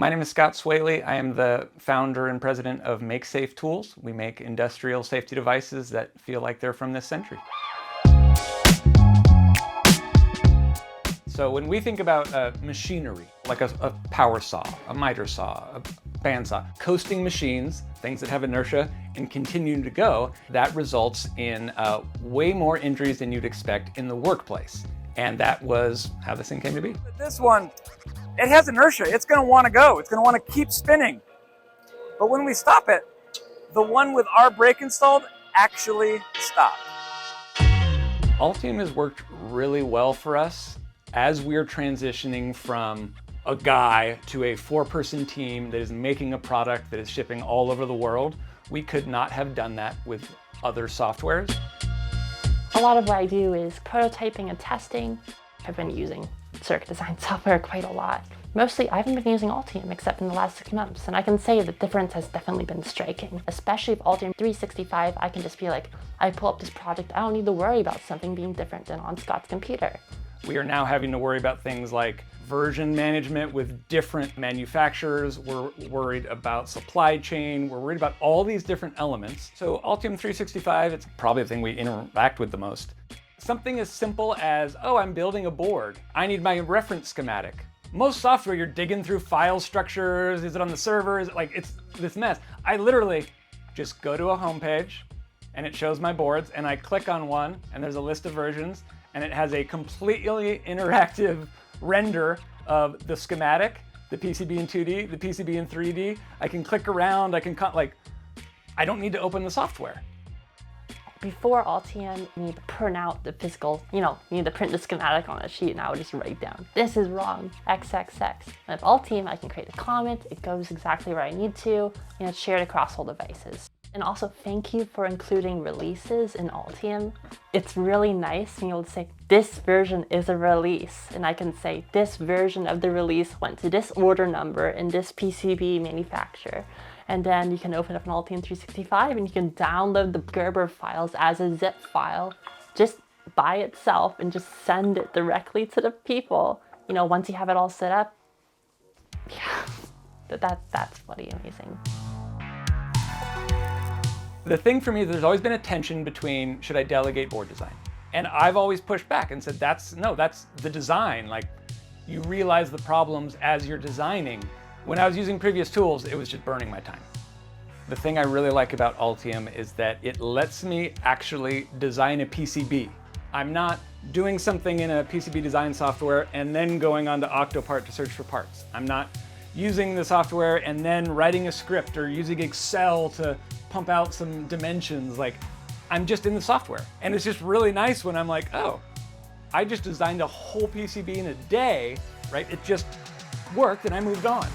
My name is Scott Swaaley. I am the founder and president of MakeSafe Tools. We make industrial safety devices that feel like they're from this century. So when we think about machinery, like a power saw, a miter saw, a bandsaw, coasting machines, things that have inertia and continue to go, that results in way more injuries than you'd expect in the workplace. And that was how this thing came to be. This one, it has inertia. It's going to want to go. It's going to want to keep spinning. But when we stop it, the one with our brake installed actually stopped. Altium has worked really well for us as we're transitioning from a guy to a 4-person team that is making a product that is shipping all over the world. We could not have done that with other softwares. A lot of what I do is prototyping and testing. I've been using circuit design software quite a lot. Mostly, I haven't been using Altium except in the last 6 months, and I can say the difference has definitely been striking. Especially with Altium 365, I can just be like, I pull up this project, I don't need to worry about something being different than on Scott's computer. We are now having to worry about things like version management with different manufacturers. We're worried about supply chain. We're worried about all these different elements. So Altium 365, it's probably the thing we interact with the most. Something as simple as, oh, I'm building a board. I need my reference schematic. Most software, you're digging through file structures. Is it on the server? Is it like, it's this mess. I literally just go to a homepage and it shows my boards and I click on one and there's a list of versions and it has a completely interactive render of the schematic, the PCB in 2D, the PCB in 3D. I can click around, I don't need to open the software. Before Altium, you need to print out the physical, you need to print the schematic on a sheet and I would just write down, this is wrong, XXX. And with Altium, I can create a comment, it goes exactly where I need to, and it's shared across all devices. And also, thank you for including releases in Altium. It's really nice being able to say, this version is a release. And I can say, this version of the release went to this order number in this PCB manufacturer. And then you can open up an Altium 365 and you can download the Gerber files as a zip file just by itself and just send it directly to the people. Once you have it all set up, yeah, that's pretty amazing. The thing for me is there's always been a tension between, should I delegate board design? And I've always pushed back and said, that's the design. Like, you realize the problems as you're designing. When I was using previous tools, it was just burning my time. The thing I really like about Altium is that it lets me actually design a PCB. I'm not doing something in a PCB design software and then going on to Octopart to search for parts. I'm not using the software and then writing a script or using Excel to pump out some dimensions. Like, I'm just in the software. And it's just really nice when I'm like, oh, I just designed a whole PCB in a day, right? It just worked and I moved on.